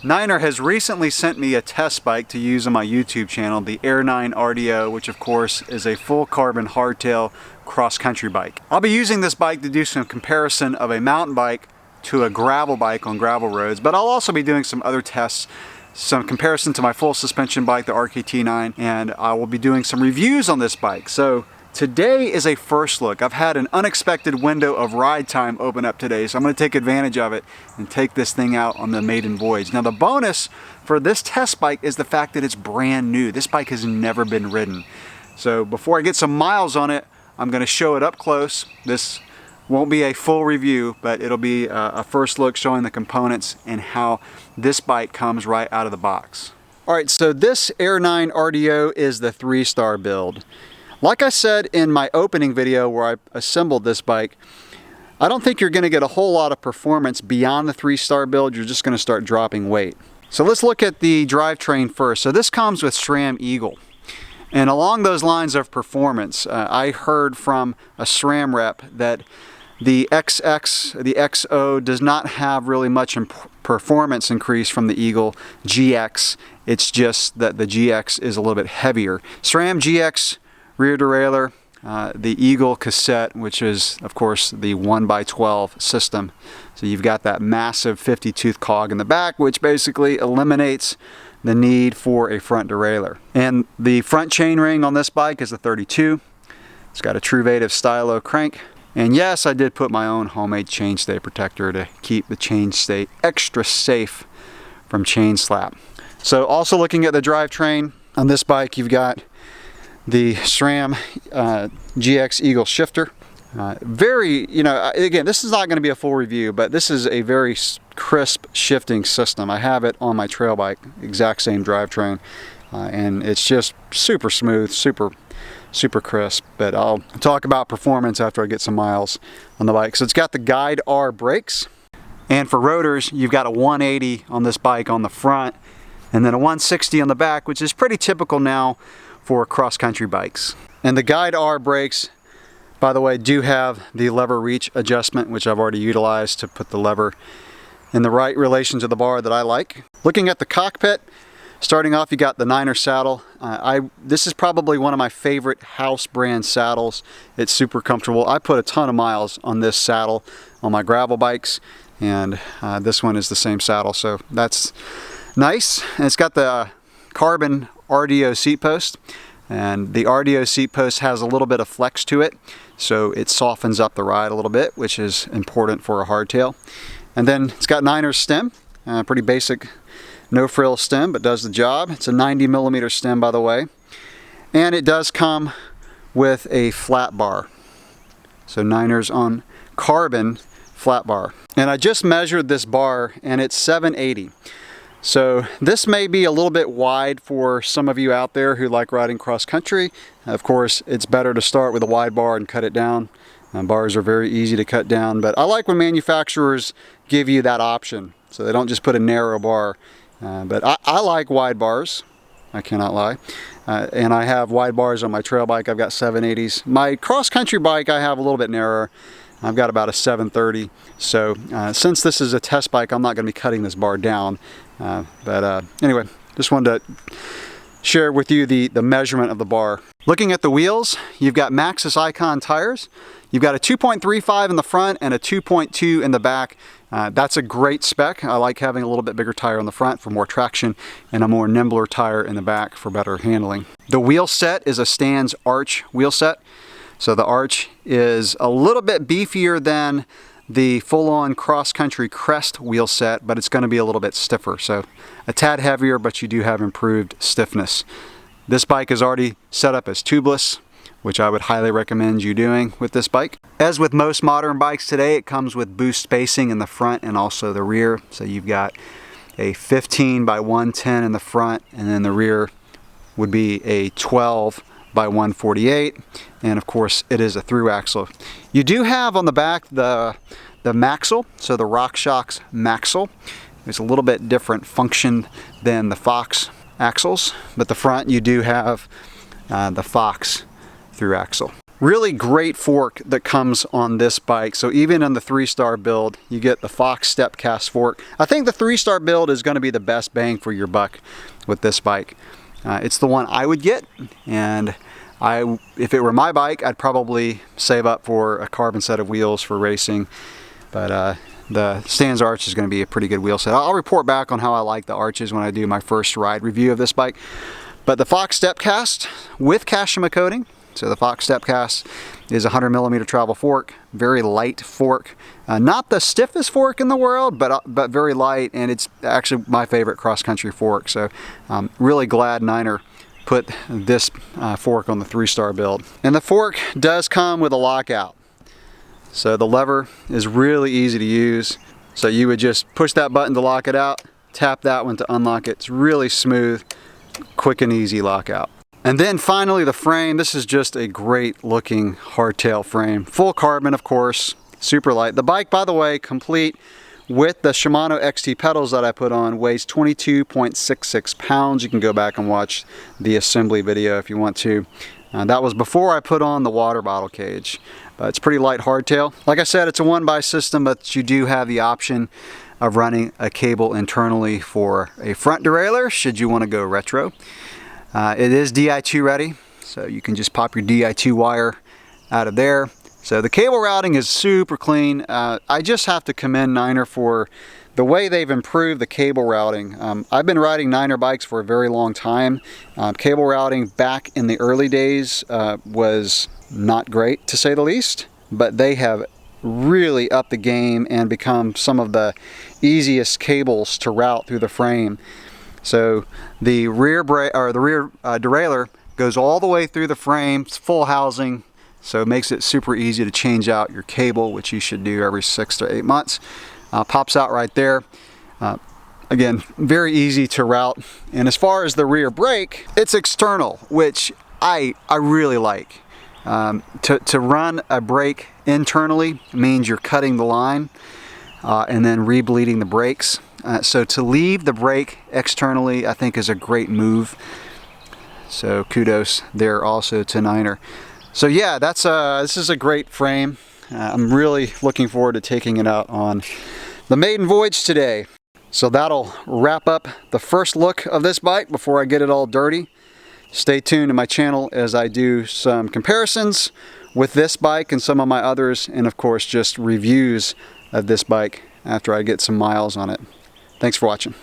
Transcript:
Niner has recently sent me a test bike to use on my YouTube channel, the Air 9 RDO, which of course is a full carbon hardtail cross-country bike. I'll be using this bike to do some comparison of a mountain bike to a gravel bike on gravel roads, but I'll also be doing some other tests, some comparison to my full suspension bike, the RKT9, and I will be doing some reviews on this bike. So today is a first look. I've had an unexpected window of ride time open up today, so I'm going to take advantage of it and take this thing out on the maiden voyage. Now the bonus for this test bike is the fact that it's brand new. This bike has never been ridden. So before I get some miles on it, I'm going to show it up close. This won't be a full review, but it'll be a first look showing the components and how this bike comes right out of the box. Alright, so this Air 9 RDO is the 3-star build. Like I said in my opening video where I assembled this bike, I don't think you're going to get a whole lot of performance beyond the 3-star build. You're just going to start dropping weight. So let's look at the drivetrain first. So this comes with SRAM Eagle. And along those lines of performance, I heard from a SRAM rep that the XO does not have really much performance increase from the Eagle GX. It's just that the GX is a little bit heavier. SRAM GX rear derailleur, the Eagle cassette, which is of course the 1x12 system. So you've got that massive 50-tooth cog in the back, which basically eliminates the need for a front derailleur. And the front chainring on this bike is a 32. It's got a Truvative stylo crank. And yes, I did put my own homemade chainstay protector to keep the chainstay extra safe from chain slap. So also looking at the drivetrain on this bike, you've got the SRAM GX Eagle shifter. Very, again, this is not going to be a full review, but this is a very crisp shifting system. I have it on my trail bike, exact same drivetrain, and it's just super smooth, super crisp. But I'll talk about performance after I get some miles on the bike. So it's got the Guide R brakes, and for rotors you've got a 180 on this bike on the front and then a 160 on the back, which is pretty typical now for cross-country bikes. And the Guide R brakes, by the way, do have the lever reach adjustment, which I've already utilized to put the lever in the right relation to the bar that I like. Looking at the cockpit, starting off, you got the Niner saddle. This is probably one of my favorite house brand saddles. It's super comfortable. I put a ton of miles on this saddle on my gravel bikes, and this one is the same saddle, so that's nice. And it's got the carbon RDO seat post, and the RDO seat post has a little bit of flex to it, so it softens up the ride a little bit, which is important for a hardtail. And then it's got Niner's stem, pretty basic no frill stem, but does the job. It's a 90mm stem, by the way. And it does come with a flat bar. So Niner's on carbon flat bar. And I just measured this bar and it's 780. So this may be a little bit wide for some of you out there who like riding cross country. Of course, it's better to start with a wide bar and cut it down. Bars are very easy to cut down, but I like when manufacturers give you that option. So they don't just put a narrow bar. But I like wide bars, I cannot lie, and I have wide bars on my trail bike. I've got 780s. My cross-country bike I have a little bit narrower. I've got about a 730. So since this is a test bike, I'm not going to be cutting this bar down. Anyway, just wanted to share with you the measurement of the bar. Looking at the wheels, you've got Maxxis Icon tires. You've got a 2.35 in the front and a 2.2 in the back. That's a great spec. I like having a little bit bigger tire on the front for more traction and a more nimbler tire in the back for better handling. The wheel set is a Stans Arch wheel set. So the Arch is a little bit beefier than the full-on cross-country Crest wheel set, but it's going to be a little bit stiffer. So a tad heavier, but you do have improved stiffness. This bike is already set up as tubeless, which I would highly recommend you doing with this bike. As with most modern bikes today, it comes with boost spacing in the front and also the rear. So you've got a 15x110 in the front, and then the rear would be a 12x148. And of course, it is a through axle. You do have on the back the Maxxil, so the RockShox Maxxil. It's a little bit different function than the Fox axles, but the front you do have the Fox through axle. Really great fork that comes on this bike. So even in the 3-star build, you get the Fox step cast fork. I think the 3-star build is going to be the best bang for your buck with this bike. It's the one I would get, and if it were my bike, I'd probably save up for a carbon set of wheels for racing. But the Stans Arch is going to be a pretty good wheel set. I'll report back on how I like the arches when I do my first ride review of this bike. But the Fox step cast with Kashima coating. So the Fox step cast is a 100mm travel fork, very light fork. Not the stiffest fork in the world, but very light, and it's actually my favorite cross-country fork. So I'm really glad Niner put this fork on the 3-star build. And the fork does come with a lockout. So the lever is really easy to use. So you would just push that button to lock it out, tap that one to unlock it. It's really smooth, quick and easy lockout. And then finally the frame. This is just a great looking hardtail frame. Full carbon, of course, super light. The bike, by the way, complete with the Shimano XT pedals that I put on, weighs 22.66 pounds. You can go back and watch the assembly video if you want to. That was before I put on the water bottle cage. It's pretty light hardtail. Like I said, it's a 1-by system, but you do have the option of running a cable internally for a front derailleur should you want to go retro. It is Di2 ready, so you can just pop your Di2 wire out of there. So the cable routing is super clean. I just have to commend Niner for the way they've improved the cable routing. I've been riding Niner bikes for a very long time. Cable routing back in the early days was not great, to say the least, but they have really upped the game and become some of the easiest cables to route through the frame. So the rear derailleur goes all the way through the frame. It's full housing, so it makes it super easy to change out your cable, which you should do every 6 to 8 months. Pops out right there. Again, very easy to route. And as far as the rear brake, it's external, which I really like. To run a brake internally means you're cutting the line and then re-bleeding the brakes. So to leave the brake externally, I think is a great move. So kudos there also to Niner. So yeah, this is a great frame. I'm really looking forward to taking it out on the maiden voyage today. So that'll wrap up the first look of this bike before I get it all dirty. Stay tuned to my channel as I do some comparisons with this bike and some of my others, and of course just reviews of this bike after I get some miles on it. Thanks for watching.